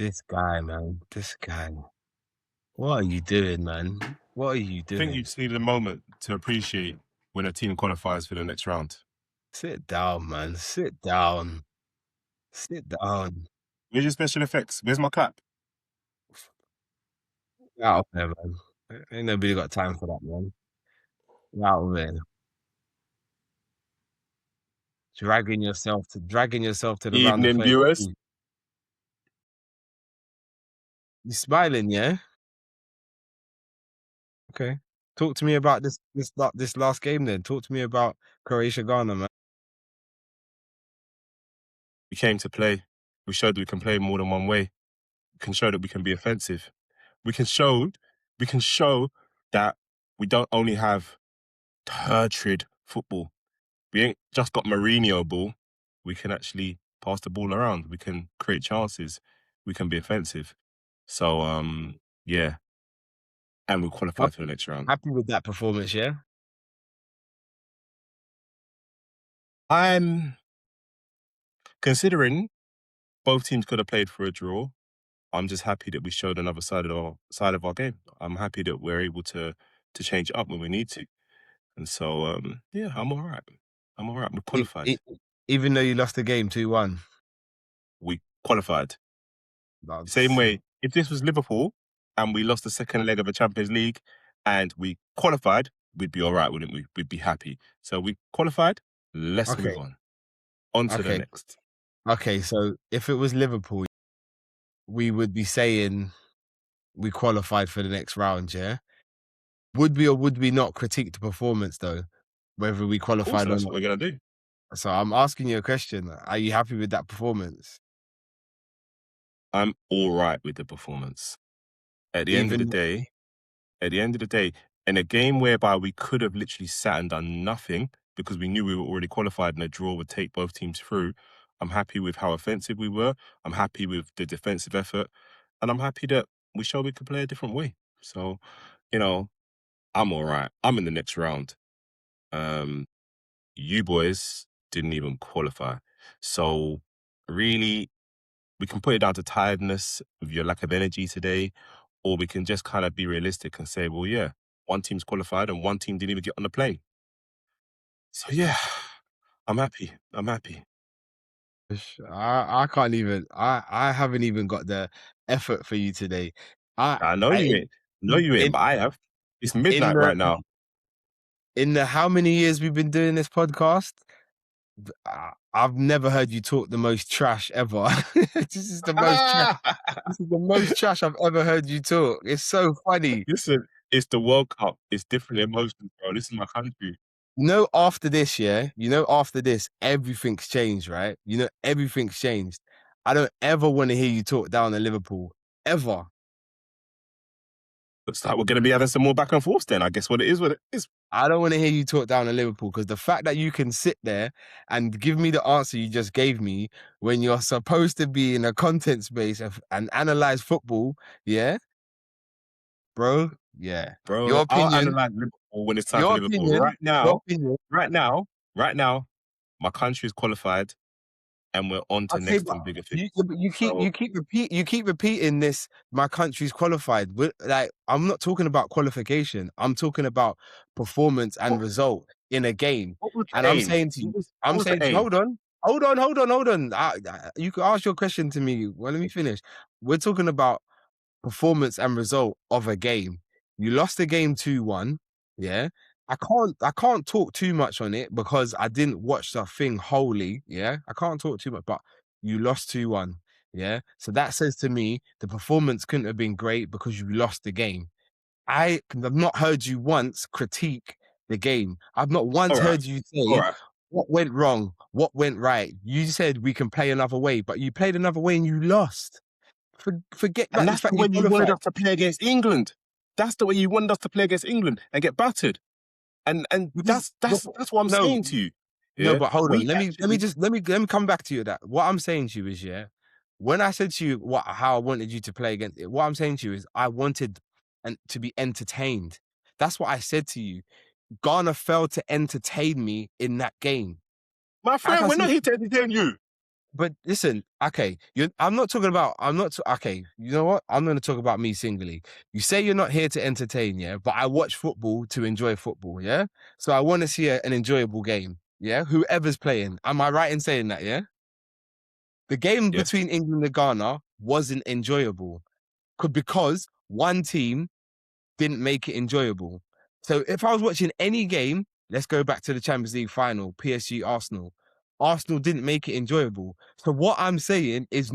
This guy, man. This guy. What are you doing, man? What are you I think you doing? just need a moment to appreciate when a team qualifies for the next round. Sit down, man. Sit down. Sit down. Where's your special effects? Where's my clap? Get out of there, man. Ain't nobody got time for that, man. Get out of there. Dragging yourself to the round of Evening, viewers. 32. You smiling, yeah? Okay. Talk to me about this last game then. Talk to me about Croatia Ghana, man. We came to play. We showed we can play more than one way. We can show that we can be offensive. We can show that we don't only have tertiary football. We ain't just got Mourinho ball. We can actually pass the ball around. We can create chances. We can be offensive. So yeah. And we qualified for the next round. Happy with that performance, yeah? I'm considering both teams could have played for a draw. I'm just happy that we showed another side of our game. I'm happy that we're able to change it up when we need to. And so yeah, I'm all right. We qualified. Even though you lost the game 2-1. We qualified. That's... Same way, if this was Liverpool and we lost the second leg of a Champions League and we qualified, we'd be all right, wouldn't we? We'd be happy. So we qualified. Let's move on. On to the next. Okay, so if it was Liverpool, we would be saying we qualified for the next round, yeah? Would we or would we not critique the performance, though? Whether we qualified or not? That's what we're going to do. So I'm asking you a question. Are you happy with that performance? I'm all right with the performance. At the end of the day, in a game whereby we could have literally sat and done nothing because we knew we were already qualified and a draw would take both teams through, I'm happy with how offensive we were. I'm happy with the defensive effort. And I'm happy that we showed we could play a different way. So, I'm all right. I'm in the next round. You boys didn't even qualify. So really, we can put it down to tiredness with your lack of energy today, or we can just kind of be realistic and say, well, yeah, one team's qualified and one team didn't even get on the plane. So yeah, I'm happy. I can't even. I haven't even got the effort for you today. I know you ain't. No, you ain't. But I have. It's midnight right now. In the how many years we've been doing this podcast, I've never heard you talk the most trash ever. This is the most trash. This is the most trash I've ever heard you talk. It's so funny. Listen, it's the World Cup. It's different emotions, bro. This is my country. After this, yeah, after this, everything's changed, right? Everything's changed. I don't ever want to hear you talk down to Liverpool, ever. Looks like we're going to be having some more back and forth then. I guess what it is. I don't want to hear you talk down to Liverpool because the fact that you can sit there and give me the answer you just gave me when you're supposed to be in a content space and analyze football, yeah, bro, yeah. Bro, your opinion, I'll analyze Liverpool when it's time for Liverpool. Right now, my country is qualified and we're on to next and bigger things. You keep repeating this. My country's qualified. Like, I'm not talking about qualification. I'm talking about performance and result in a game. And I'm saying to you, hold on. You can ask your question to me. Well, let me finish. We're talking about performance and result of a game. You lost the game 2-1. Yeah. I can't talk too much on it because I didn't watch the thing wholly. Yeah. I can't talk too much, but you lost 2-1. Yeah. So that says to me the performance couldn't have been great because you lost the game. I've not heard you once critique the game. I've not once heard you say what went wrong, what went right. You said we can play another way, but you played another way and you lost. Forget that. And that's the way you wanted us to play against England. That's the way you wanted us to play against England and get battered. And that's what I'm saying to you. Yeah? No, but hold on. Let me come back to you. That what I'm saying to you is, yeah, when I said to you how I wanted you to play against it, what I'm saying to you is I wanted to be entertained. That's what I said to you. Ghana failed to entertain me in that game. My friend, we're not here to entertain you. But listen, okay, I'm not talking about. Okay, you know what? I'm going to talk about me singly. You say you're not here to entertain, yeah, but I watch football to enjoy football, yeah. So I want to see an enjoyable game, yeah. Whoever's playing, am I right in saying that? Yeah. The game Yes. between England and Ghana wasn't enjoyable because one team didn't make it enjoyable. So if I was watching any game, let's go back to the Champions League final, PSG Arsenal. Arsenal didn't make it enjoyable. So what I'm saying is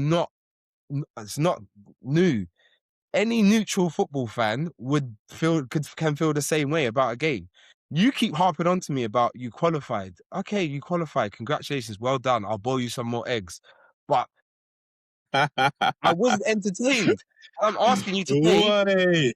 it's not new. Any neutral football fan can feel the same way about a game. You keep harping on to me about you qualified. Okay, you qualified. Congratulations. Well done. I'll boil you some more eggs. But I wasn't entertained. I'm asking you today. Why?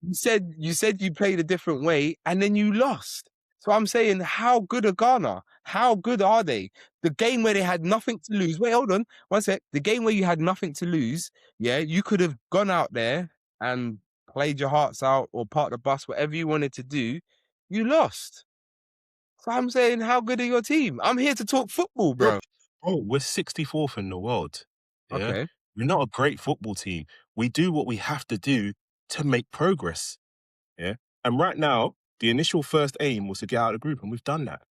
You said you played a different way and then you lost. So I'm saying, how good are Ghana? How good are they? The game where they had nothing to lose. Wait, hold on, one sec. The game where you had nothing to lose, yeah, you could have gone out there and played your hearts out or parked the bus, whatever you wanted to do. You lost. So I'm saying, how good are your team? I'm here to talk football, Bro, bro. we're 64th in the world. Yeah. Okay. We're not a great football team. We do what we have to do to make progress. Yeah. And right now, the initial first aim was to get out of the group, and we've done that.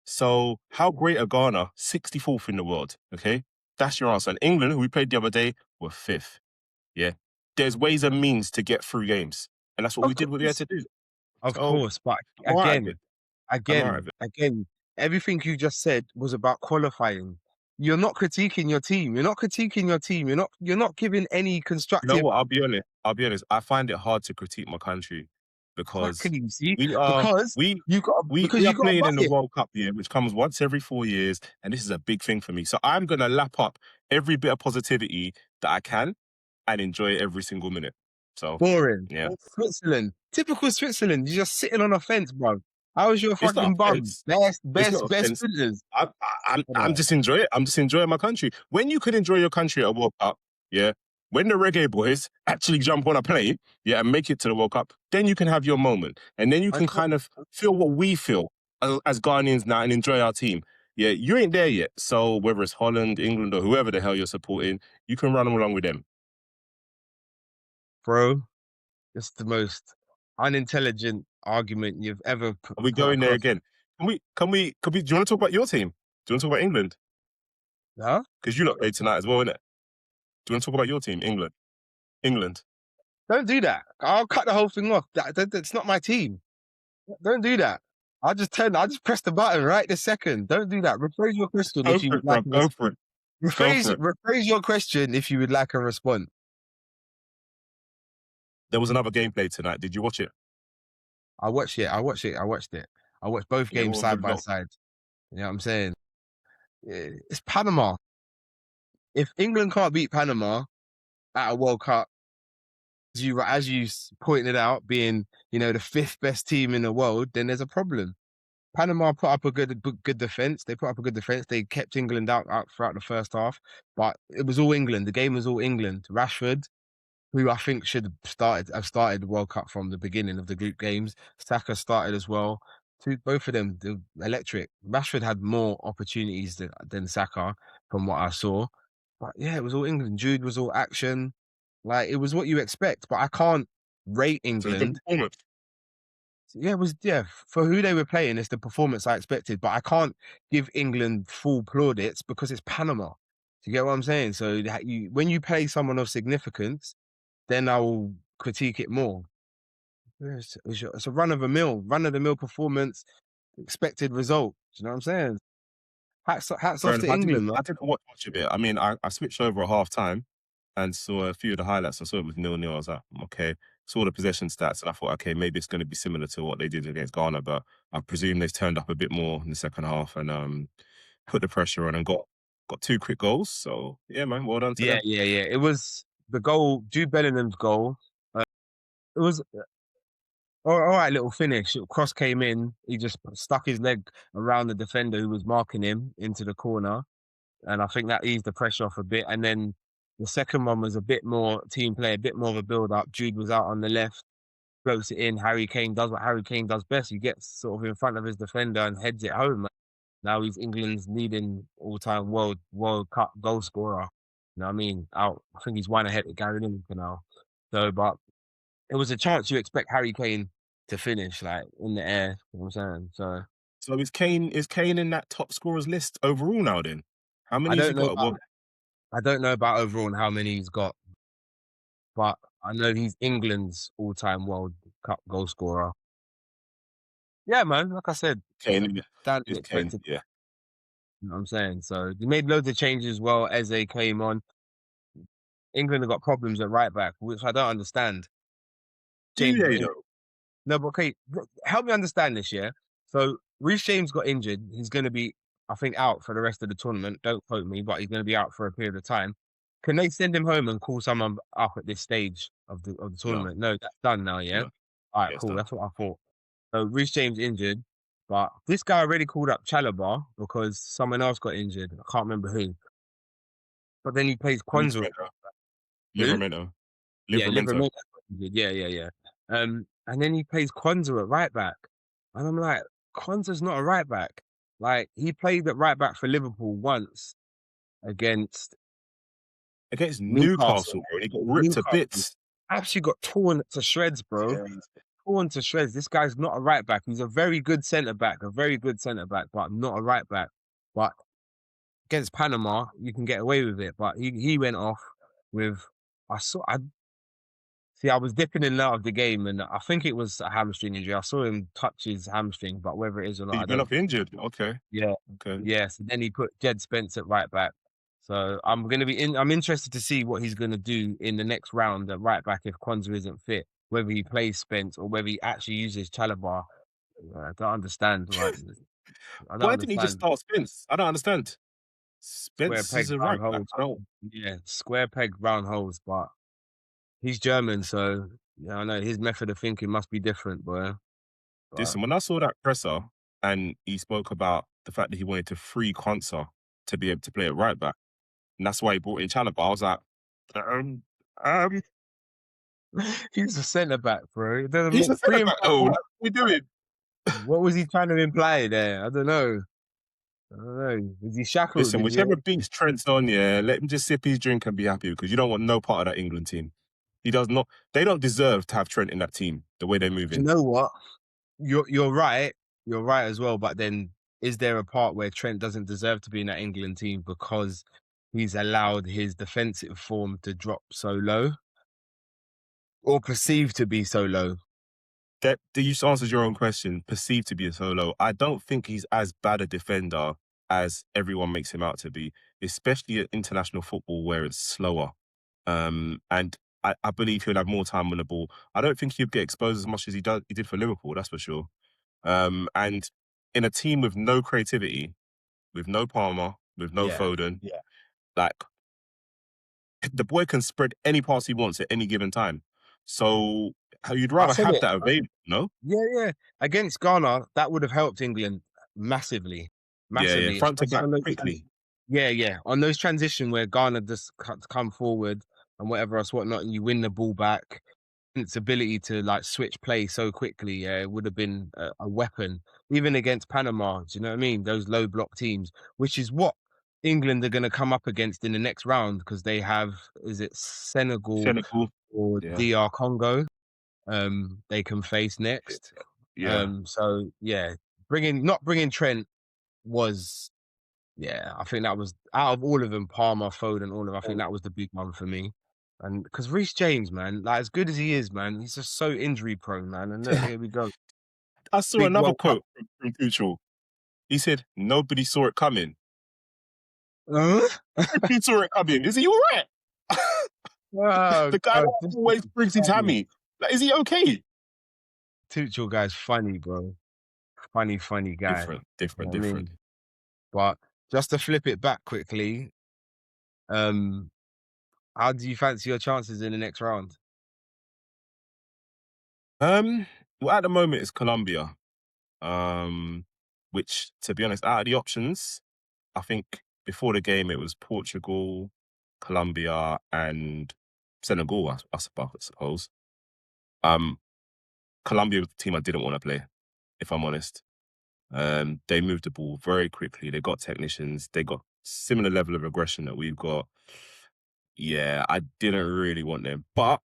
So, how great are Ghana? 64th in the world. Okay. That's your answer. And England, who we played the other day, were 5th. Yeah. There's ways and means to get through games. And that's what Of we did what we had course. to do. Of So, course. But I'm all right with it. I'm all right with it. again, everything you just said was about qualifying. You're not critiquing your team. You're not critiquing your team. You're not giving any You know constructive. what? I'll be honest. I'll be honest. I find it hard to critique my country because Exactly, you see, we are because we because we you are got a playing in the bucket. World Cup year, which comes once every 4 years, and this is a big thing for me. So I'm gonna lap up every bit of positivity that I can and enjoy every single minute. So Boring. yeah, Switzerland. Typical Switzerland. You're just sitting on a fence, bro. How was your it's not fucking bum? offense. Best, It's best, not best offense. sprinters. I'm I'm just enjoying it. I'm just enjoying my country. When you could enjoy your country at a World Cup, yeah. When the reggae boys actually jump on a plane, yeah, and make it to the World Cup, then you can have your moment, and then you I can can't. kind of feel what we feel as Ghanaians now and enjoy our team. Yeah, you ain't there yet. So whether it's Holland, England, or whoever the hell you're supporting, you can run along with them. Bro, it's the most unintelligent argument you've ever Are we put going there across. again? Can we? Do you want to talk about your team? Do you want to talk about England? Huh? Because you lot played tonight as well, innit? Do you want to talk about your team, England? England. Don't do that. I'll cut the whole thing off. That's not my team. Don't do that. I'll just press the button right this second. Don't do that. Rephrase your question Go if you for would it, like bro. a Go for it. Go for it. rephrase your question if you would like a response. There was another gameplay tonight. Did you watch it? I watched it. I watched it. I watched it. I watched both Yeah, games what was the side by result? side. You know what I'm saying? It's Panama. If England can't beat Panama at a World Cup, as you pointed out, being the fifth best team in the world, then there's a problem. Panama put up a good defense. They put up a good defense. They kept England out throughout the first half, but it was all England. The game was all England. Rashford, who I think should have started the World Cup from the beginning of the group games. Saka started as well. Both of them, the electric. Rashford had more opportunities than Saka, from what I saw. But yeah, it was all England. Jude was all action. Like, it was what you expect. But I can't rate So it was a good England. performance. Yeah, it was, yeah, for who they were playing. It's the performance I expected. But I can't give England full plaudits because it's Panama. Do you get what I'm saying? So when you play someone of significance, then I will critique it more. It's a run of the mill performance, expected result. Do you know what I'm saying? Hats Fair off enough. to England, man. I didn't watch much of it. I mean, I switched over at half time and saw a few of the highlights. I saw it was 0-0. I was like, okay. Saw the possession stats and I thought, okay, maybe it's going to be similar to what they did against Ghana, but I presume they've turned up a bit more in the second half and put the pressure on and got two quick goals. So yeah, man, well done to Yeah, them. yeah, yeah. It was the goal, Jude Bellingham's goal. It was all right, little finish. Cross came in. He just stuck his leg around the defender who was marking him into the corner. And I think that eased the pressure off a bit. And then the second one was a bit more team play, a bit more of a build up. Jude was out on the left, floats it in. Harry Kane does what Harry Kane does best. He gets sort of in front of his defender and heads it home. Now he's England's leading all-time World Cup goal scorer. You know what I mean? Out, I think he's one ahead of Gary Lineker now. So, but it was a chance you expect Harry Kane to finish like in the air. You know what I'm saying? So So is Kane in that top scorers list overall now? Then how I many has he don't know got? about Well, I don't know about overall and how many he's got, but I know he's England's all-time World Cup goal scorer. Yeah, man. Like I said, Kane that is Kane. expected. Yeah. You know what I'm saying? So they made loads of changes. Well, Eze came on. England have got problems at right back, which I don't understand. Do James got they injured. though? No, but okay, help me understand this, yeah? So Reece James got injured. He's going to be, I think, out for the rest of the tournament. Don't quote me, but he's going to be out for a period of time. Can they send him home and call someone up at this stage of the No, tournament? No, that's done now, yeah? no. All right, Yeah, it's cool. done. That's what I thought. So Reece James injured, but this guy already called up Chalobah because someone else got injured. I can't remember who. But then he plays Kwanzaa. Livramento. Who? Livramento. Yeah, Livramento. Livermore. Yeah, yeah, yeah. And then he plays Kwanzaa at right back. And I'm like, Kwanzaa's not a right back. Like, he played at right back for Liverpool once against Against Newcastle. Newcastle, bro, and he got ripped to Newcastle bits. actually got torn to shreds, bro. Yeah. Torn to shreds. This guy's not a right back. He's a very good centre back, but not a right back. But against Panama, you can get away with it. But he went off with I see, I was dipping in and out of the game, and I think it was a hamstring injury. I saw him touch his hamstring, but whether it is or not, He I went don't. off injured. Okay. Yeah, Okay. yeah. So then he put Jed Spence at right back. So I'm gonna be in. I'm interested to see what he's gonna do in the next round at right back if Kwanzaa isn't fit. Whether he plays Spence or whether he actually uses Chalabar. I don't understand. Right? I don't Why didn't he just understand. start Spence? I don't understand. Square Spence peg, is a round right back. holes. I don't. Yeah, square peg, round holes. But he's German, so yeah, I know his method of thinking must be different, boy. But Listen, when I saw that presser and he spoke about the fact that he wanted to free Konsa to be able to play at right back, and that's why he brought in Chalobah, I was like, um, um, he's a centre back, bro. It doesn't he's mean a centre free him back from though. Like, what? what are we doing? What was he trying to imply there? I don't know. I don't know. Is he shackled? Listen, Is he? whichever beats Trent's on, yeah, let him just sip his drink and be happy because you don't want no part of that England team. He does not. They don't deserve to have Trent in that team the way they're Do you moving. know what? You're right. You're right as well. But then, is there a part where Trent doesn't deserve to be in that England team because he's allowed his defensive form to drop so low or perceived to be so low? That you just answered your own question. Perceived to be a solo, I don't think he's as bad a defender as everyone makes him out to be, especially at international football where it's slower. And I believe he'll have more time on the ball. I don't think he'll get exposed as much as he did for Liverpool. That's for sure. And in a team with no creativity, with no Palmer, with no Yeah, Foden, yeah. like the boy can spread any pass he wants at any given time. So you'd I rather said have it. that available, no? Yeah, yeah. Against Ghana, that would have helped England massively, Yeah, yeah. massively, Front to especially back on those quickly. yeah, yeah. On those transition where Ghana just come forward and whatever else, whatnot, and you win the ball back, its ability to like switch play so quickly, yeah, it would have been a weapon, even against Panama. Do you know what I mean? Those low block teams, which is what England are going to come up against in the next round because they have, is it Senegal Senegal. or Yeah. DR Congo? They can face next. Yeah. So yeah, not bringing Trent was, yeah, I think that was out of all of them, Palmer, Foden, all of them, I think that was the big one for me. And because Reece James, man, like as good as he is, man, he's just so injury prone, man. And look, here we go, I saw big another World Cup. quote from Tuchel. He said, nobody saw it coming. Huh? He saw it coming. Is he all right? Oh The guy God, that this always is brings his funny. hammy. Like, is he okay? Tuchel guy's funny, bro. Funny, funny guy. Different, You know different, what I different. mean? But just to flip it back quickly, um, how do you fancy your chances in the next round? Um, well, at the moment it's Colombia. Um, which, to be honest, out of the options, I think before the game it was Portugal, Colombia, and Senegal. I suppose. Um, Colombia was the team I didn't want to play, if I'm honest. They moved the ball very quickly. They got technicians. They got similar level of aggression that we've got. Yeah, I didn't really want them, but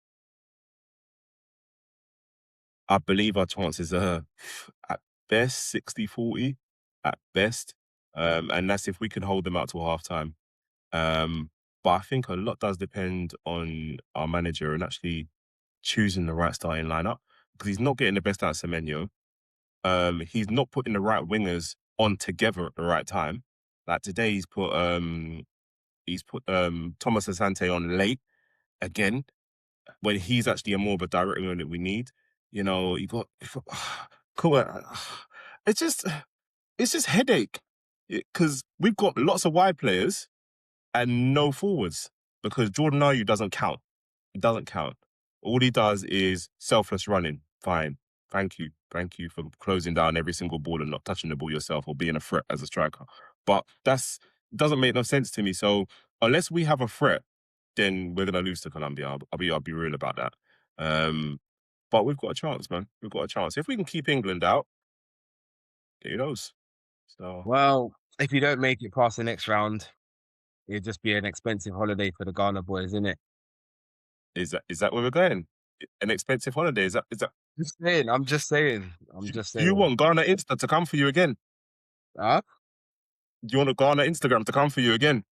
I believe our chances are at best 60-40, at best. And that's if we can hold them out till halftime. Um, but I think a lot does depend on our manager and actually choosing the right starting lineup because he's not getting the best out of Semenyo. He's not putting the right wingers on together at the right time. Like today, he's put Thomas Asante on late again when he's actually a more of a direct winger that we need. You know, you got cool. It's just it's just headache because we've got lots of wide players and no forwards because Jordan Ayew doesn't count. He doesn't count. All he does is selfless running. Fine. Thank you. Thank you for closing down every single ball and not touching the ball yourself or being a threat as a striker. But that's doesn't make no sense to me. So unless we have a threat, then we're gonna lose to Colombia. I'll be real about that. But we've got a chance, man. We've got a chance. If we can keep England out, who knows? So Well, if you don't make it past the next round, it'd just be an expensive holiday for the Ghana boys, isn't it? is that where we're going? An expensive holiday? Is that Just saying. I'm just saying. I'm just do you saying. want Ghana Insta to come for you again? Huh? Do you want a Ghana Instagram to come for you again?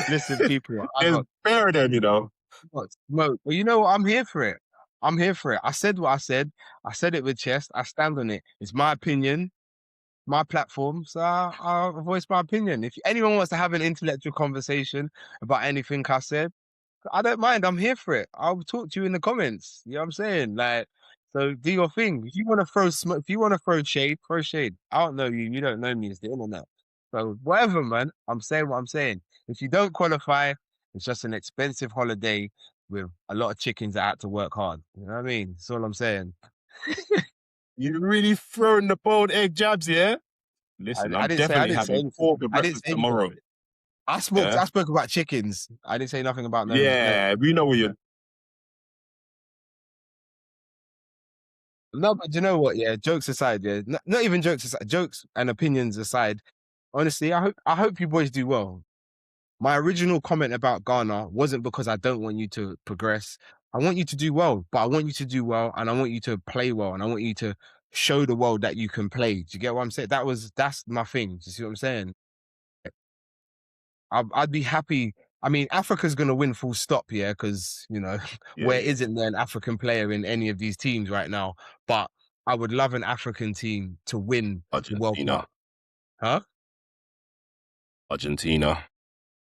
Listen, people, There's bear of them, you know. got smoke. Well, you know what? I'm here for it. I'm here for it. I said what I said. I said it with chest. I stand on it. It's my opinion, my platform. So I'll voice my opinion. If anyone wants to have an intellectual conversation about anything I said, I don't mind. I'm here for it. I'll talk to you in the comments. You know what I'm saying? Like, so do your thing. If you want to throw smoke, if you want to throw shade, throw shade. I don't know you. You don't know me. It's the internet. So whatever, man. I'm saying what I'm saying. If you don't qualify, it's just an expensive holiday with a lot of chickens that had to work hard. You know what I mean? That's all I'm saying. You're really throwing the bold egg jabs, yeah? I, Listen, I I'm didn't say I definitely didn't say having anything. pork for I didn't breakfast say anything. tomorrow. I Yeah, spoke about chickens. I didn't say nothing about no. yeah. We know where you're. No, but you know what? Yeah, jokes aside, yeah, not even jokes aside, jokes and opinions aside. Honestly, I hope you boys do well. My original comment about Ghana wasn't because I don't want you to progress. I want you to do well, but I want you to do well, and I want you to play well, and I want you to show the world that you can play. Do you get what I'm saying? That's my thing. Do you see what I'm saying? I'd be happy. I mean, Africa's gonna win full stop, yeah, because Yeah, where yeah. isn't there an African player in any of these teams right now? But I would love an African team to win the World Cup, Argentina, huh? Argentina.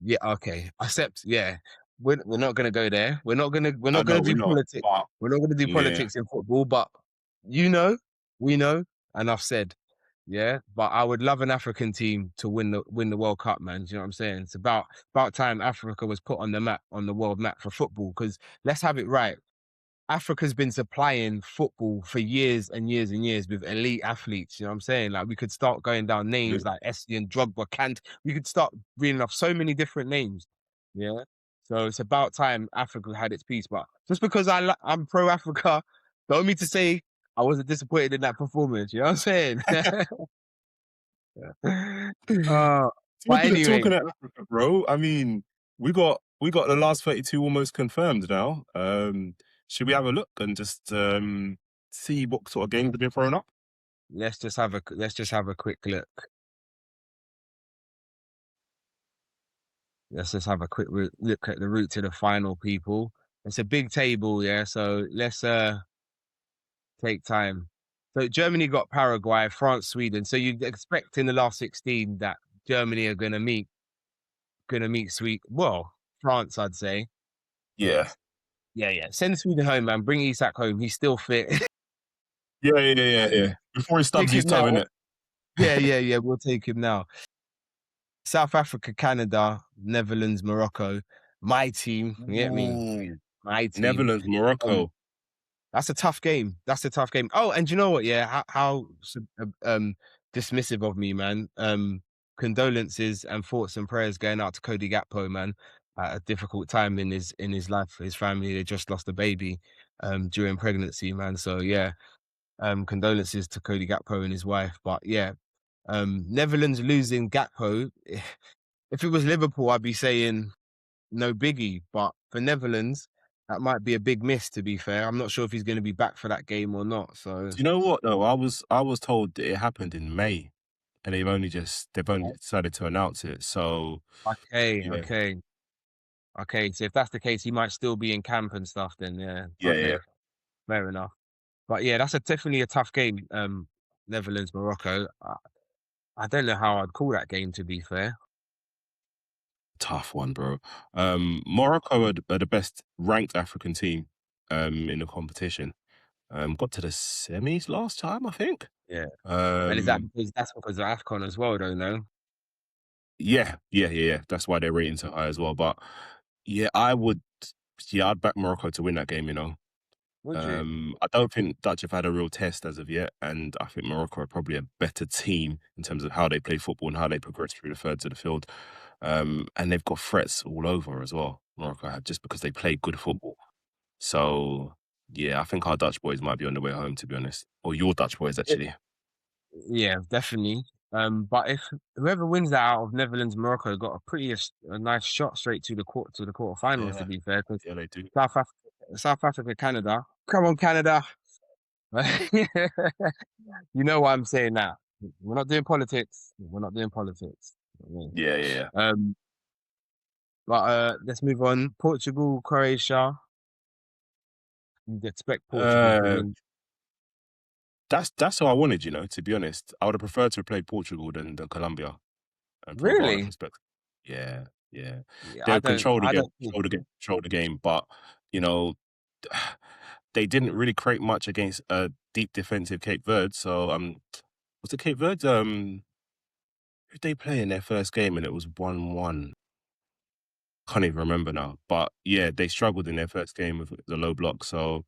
Yeah, okay. Accept, yeah. We're not gonna go there. We're I not gonna know we're do not, politics. but We're not gonna do yeah, politics in football, but you know, we know, and I've said, yeah. But I would love an African team to win the World Cup, man. Do you know what I'm saying? It's about time Africa was put on the map, on the world map for football. Because let's have it right. Africa's been supplying football for years and years and years with elite athletes. You know what I'm saying? Like we could start going down names like Essien, Drogba, Kant. We could start reading off so many different names. Yeah. So it's about time Africa had its piece. But just because I'm pro Africa, don't mean to say I wasn't disappointed in that performance. You know what I'm saying? uh, but talking anyway, of Africa, bro. I mean, we got the last 32 almost confirmed now. Should we have a look and just see what sort of games have been thrown up? let's just have a quick look. Let's just have a quick look at the route to the final, people. It's a big table, yeah. So let's take time. So Germany got Paraguay, France, Sweden. So you'd expect in the last 16 that Germany are gonna meet France, I'd say. Yeah, Yeah, yeah. Send Sweden home, man. Bring Isak home. He's still fit. yeah, yeah, yeah, yeah. Before he Take stubs his him toe, now. innit? Yeah, yeah, yeah. We'll take him now. South Africa, Canada, Netherlands, Morocco. My team. You get me? Ooh, My team. Netherlands, Um, Morocco. That's a tough game. That's a tough game. Oh, and you know what? Yeah, how dismissive of me, man. Condolences and thoughts and prayers going out to Cody Gakpo, man. At a difficult time in his life, his family. They just lost a baby during pregnancy, man. So yeah, Condolences to Cody Gakpo and his wife. But yeah, Netherlands losing Gakpo. If it was Liverpool, I'd be saying no biggie. But for Netherlands, that might be a big miss. To be fair, I'm not sure if he's going to be back for that game or not. So Do you know what though? I was told that it happened in May, and they've only decided to announce it. So okay, yeah, okay, okay. So if that's the case, he might still be in camp and stuff. Then yeah, yeah, yeah. okay, fair enough. But yeah, that's definitely a tough game. Netherlands Morocco. I don't know how I'd call that game. To be fair, Tough one, bro. Morocco are the best ranked African team in the competition. Got to the semis last time, I think. yeah. And is that Um, because that's because of AFCON as well? Don't know. yeah, yeah, yeah, yeah. That's why they're rating so high as well. But yeah, I'd back Morocco to win that game. You know, Would you? I don't think Dutch have had a real test as of yet, and I think Morocco are probably a better team in terms of how they play football and how they progress through the thirds of the field. And they've got threats all over as well. Morocco have just because they play good football. So yeah, I think our Dutch boys might be on the way home, to be honest, or your Dutch boys actually. Yeah, definitely. But if whoever wins that out of Netherlands Morocco got a a nice shot straight to the quarterfinals. To Yeah, be fair, because yeah, they do. South Africa, Canada, come on, Canada. You know why I'm saying that. We're not doing politics. We're not doing politics. You know Yeah, yeah, yeah. what I mean? But let's move on. Portugal, Croatia. You'd expect Portugal to Uh, win. that's how I wanted, you know. To be honest, I would have preferred to have played Portugal than Colombia, and from a Barca Really? perspective. Yeah, yeah. Yeah, They control the I game, don't think. control the game, but you know, they didn't really create much against a deep defensive Cape Verde. So was it Cape Verde? Who they play in their first game and it was 1-1. Can't even remember now. But yeah, they struggled in their first game with the low block. So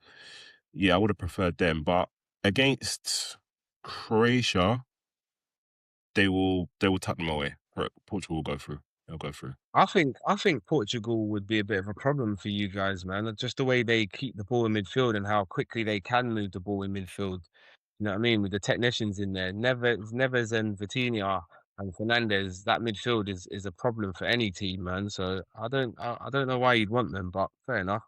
yeah, I would have preferred them. But against Croatia, they will tuck them away. Portugal will go through. They'll go through. I think Portugal would be a bit of a problem for you guys, man. Just the way they keep the ball in midfield and how quickly they can move the ball in midfield. You know what I mean? With the technicians in there, Neves and Vitinha and Fernandez, that midfield is a problem for any team, man. So I don't know why you'd want them, but fair enough.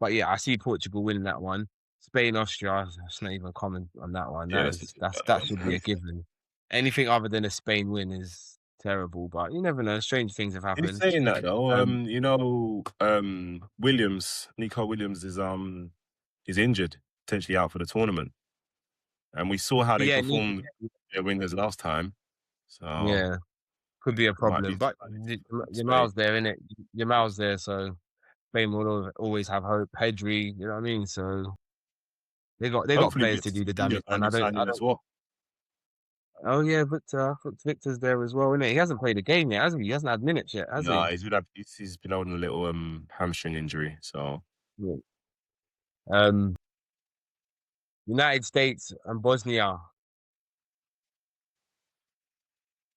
But yeah, I see Portugal winning that one. Spain, Austria, it's not even comment on that one. Yeah, let's just skip that That one. should be a given. Anything other than a Spain win is terrible, but you never know. Strange things have In happened. saying that though, Um, Nico Williams is injured, potentially out for the tournament. And we saw how they yeah, performed their winners last time. So yeah, could be a might be problem, but your Spain. miles there, innit? Your miles there, so Spain will always have hope. Pedri, you know what I mean? So they got Hopefully players to Victor's do the a damage, and new signing I as don't. well. Oh yeah, Victor's there as well, innit? He hasn't played a game yet, has he? He hasn't had minutes yet, has No, he? he's been on a little hamstring injury. So Yeah. Um, United States and Bosnia.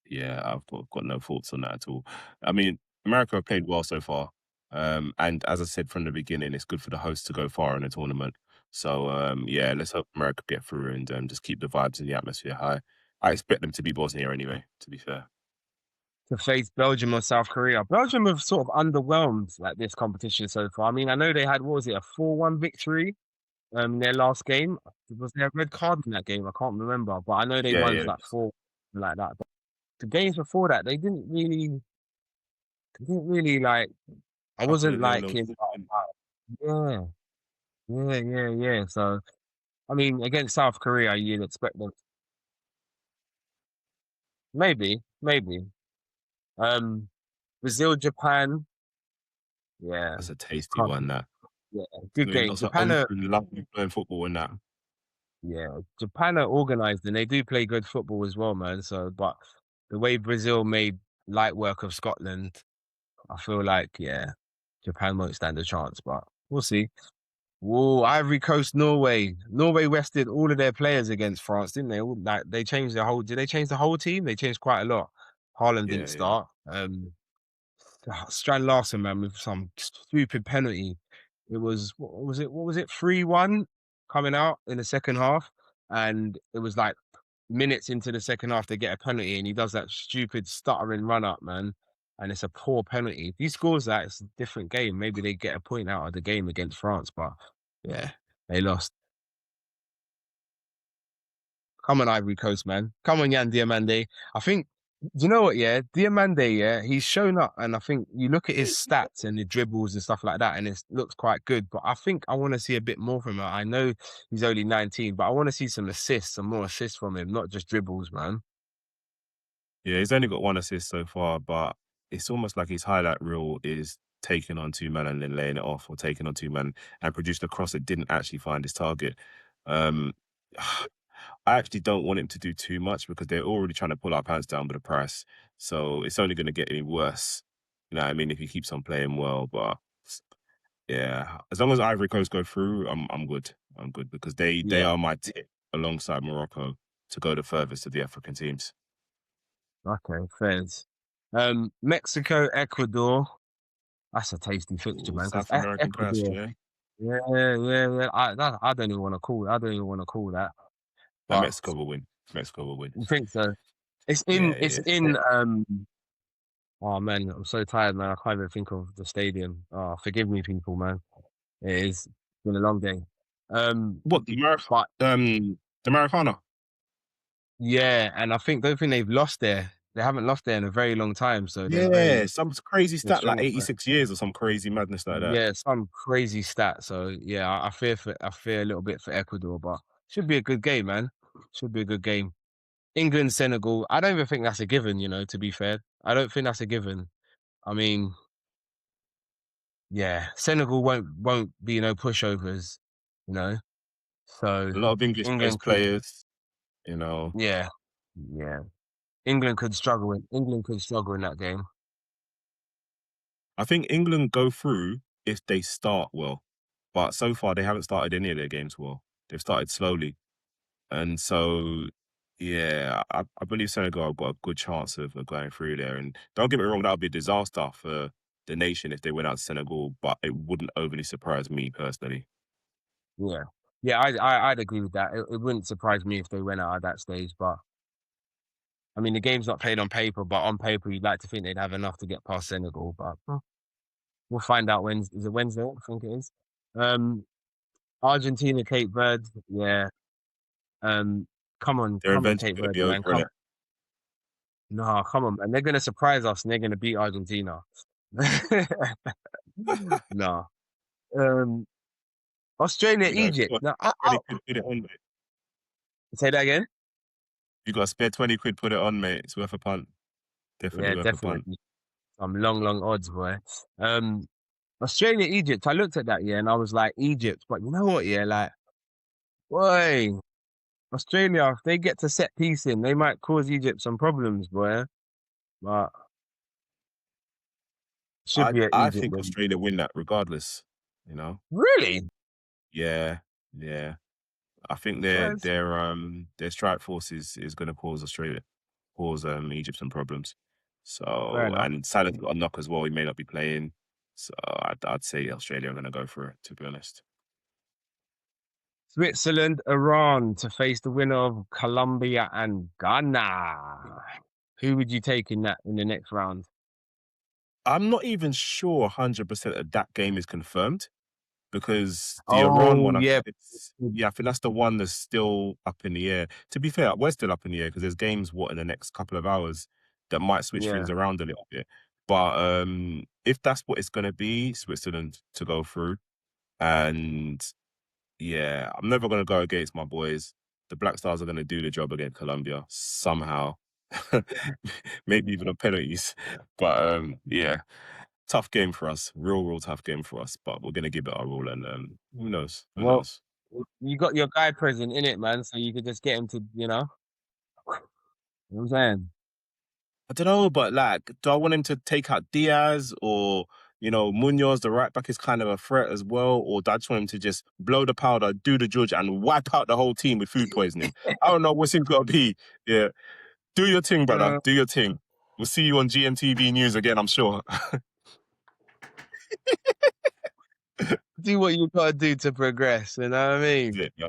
yeah, got no thoughts on that at all. I mean, America have played well so far. And as I said from the beginning, it's good for the host to go far in a tournament. So yeah, let's hope America get through and just keep the vibes and the atmosphere high. I expect them to be Bosnia anyway, to be fair. To face Belgium or South Korea. Belgium have sort of underwhelmed like this competition so far. I mean, I know they had what was it, a 4-1 victory in their last game. Was there a red card in that game? I can't remember, but I know they Yeah, won yeah. like four like that. But the games before that, they didn't really like. I Couple wasn't of like nil-nils. yeah, yeah. So I mean, against South Korea, you'd expect them maybe. Um, Brazil, Japan, yeah, That's a tasty can't, one, that. yeah, It's good gonna be game. lots of open, lovely playing football in that. Yeah, Japan are organized and they do play good football as well, man. So, but the way Brazil made light work of Scotland, I feel like, yeah, Japan won't stand a chance, but we'll see. Whoa, Ivory Coast, Norway. Norway rested all of their players against France, didn't they? Like they changed did they change the whole team? They changed quite a lot. Haaland didn't Yeah, yeah. start. Strand Larsen, man, with some stupid penalty. It was what was it? What was it? 3-1 coming out in the second half. and it was like minutes into the second half they get a penalty, and he does that stupid stuttering run up, man. And it's a poor penalty. If he scores that, it's a different game. Maybe they get a point out of the game against France, but yeah, they lost. Come on, Ivory Coast, man. Come on, Yan Diomande. I think, do you know what, yeah? Diomande, yeah, he's shown up, and I think you look at his stats and the dribbles and stuff like that, and it looks quite good. But I think I want to see a bit more from him. I know he's only 19, but I want to see some assists, some more assists from him, not just dribbles, man. Yeah, he's only got one assist so far, but it's almost like his highlight reel is taking on two men and then laying it off, or taking on two men and produced a cross that didn't actually find his target. Um, I actually don't want him to do too much because they're already trying to pull our pants down with the price. So it's only going to get any worse. You know what I mean? If he keeps on playing well, but yeah, as long as Ivory Coast go through, I'm good. I'm good because they Yeah. are my tip alongside Morocco to go the furthest of the African teams. Okay, fairs. Mexico, Ecuador. That's a tasty fixture, Ooh, man. Because South American clash, Ecuador, yeah. yeah, yeah, yeah. I don't even want to call. I don't even want to call that. And But Mexico will win. Mexico will win. you think so? It's in. Yeah, It's yeah, in. Oh man, I'm so tired, man. I can't even think of the stadium. Oh, forgive me, people, man. It is been a long day. Um, What but the Maracana? yeah, and I think don't think they've lost there. They haven't lost there in a very long time, so they're Yeah, very some crazy they're stat like strong. 86 years or some crazy madness like that. Yeah, some crazy stat. So yeah, I fear a little bit for Ecuador, but should be a good game, man. Should be a good game. England, Senegal. I don't even think that's a given, to be fair. I don't think that's a given. I mean, yeah, Senegal won't be no pushovers, you know. So A lot of English-based England could, players, you know. yeah, yeah. England could struggle in that game. I think England go through if they start well, but so far they haven't started any of their games well. They've started slowly. And so, yeah, I believe Senegal have got a good chance of going through there. And don't get me wrong, that would be a disaster for the nation if they went out to Senegal, but it wouldn't overly surprise me personally. Yeah, yeah. I'd agree with that. It wouldn't surprise me if they went out at that stage, but I mean, the game's not played on paper, but on paper, you'd like to think they'd have enough to get past Senegal. But we'll find out Wednesday. Is it Wednesday? I think it is. Um, Argentina, Cape Verde. Yeah. Um, They're come on, eventually Cape going to Verde, be man. over it. No, come on, man. They're gonna surprise us and they're gonna beat Argentina. No. Um, Australia, You know, if you Egypt. got No, 20 quid, put it on, mate. say that again. You got to spare 20 quid, put it on, mate. It's worth a punt. Definitely Yeah, worth a punt. definitely. Some long odds, boy. Australia, Egypt. I looked at that, yeah, and I was like, Egypt, but you know what, yeah, like, boy, Australia, if they get to set piecing, they might cause Egypt some problems, boy. But should be an I Egypt think win. Australia win that regardless, you know? Really? Yeah, yeah. I think First? their strike force is going to cause Egypt some problems. Fair So enough. and Salah's got a knock as well. He may not be playing. So I'd say Australia are going to go for it. To be honest, Switzerland, Iran to face the winner of Colombia and Ghana. Who would you take in the next round? I'm not even sure 100% that that game is confirmed because the Iran Oh one, yeah, I think that's the one that's still up in the air. To be fair, we're still up in the air because there's games in the next couple of hours that might switch yeah. things around a little bit. But if that's what it's going to be, Switzerland to go through, and yeah, I'm never going to go against my boys. The Black Stars are going to do the job against Colombia somehow, maybe even on penalties. But yeah, tough game for us, real tough game for us. But we're going to give it our all, and who knows? Who Well, knows? you got your guy present in it, man, so you could just get him to, you know what I'm saying? I don't know, but like, do I want him to take out Diaz or, Munoz, the right back is kind of a threat as well? Or do I just want him to just blow the powder, do the judge, and wipe out the whole team with food poisoning? I don't know what's it got to be. Yeah. Do your thing, brother. Uh, Do your thing. We'll see you on GMTV News again, I'm sure. do what you gotta do to progress, you know what I mean? Yeah,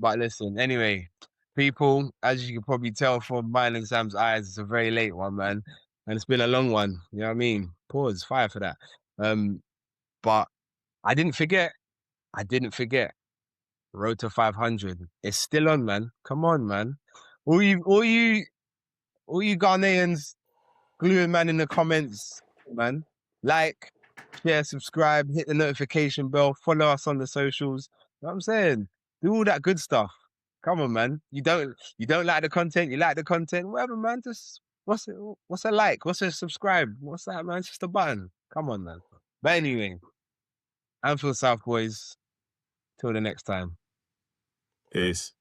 But listen, anyway, people, as you can probably tell from mine and Sam's eyes, it's a very late one, man. And it's been a long one. You know what I mean? Pause, fire for that. But I didn't forget. I didn't forget. Road to 500. It's still on, man. Come on, man. All you Ghanaians gluing man in the comments, man. Like, share, subscribe, hit the notification bell, follow us on the socials. You know what I'm saying? Do all that good stuff. Come on, man. You don't like the content, you like the content, whatever, man. Just what's a like? What's a subscribe? What's that, man? It's just a button. Come on, man. But anyway, Anfield South boys. Till the next time. Peace.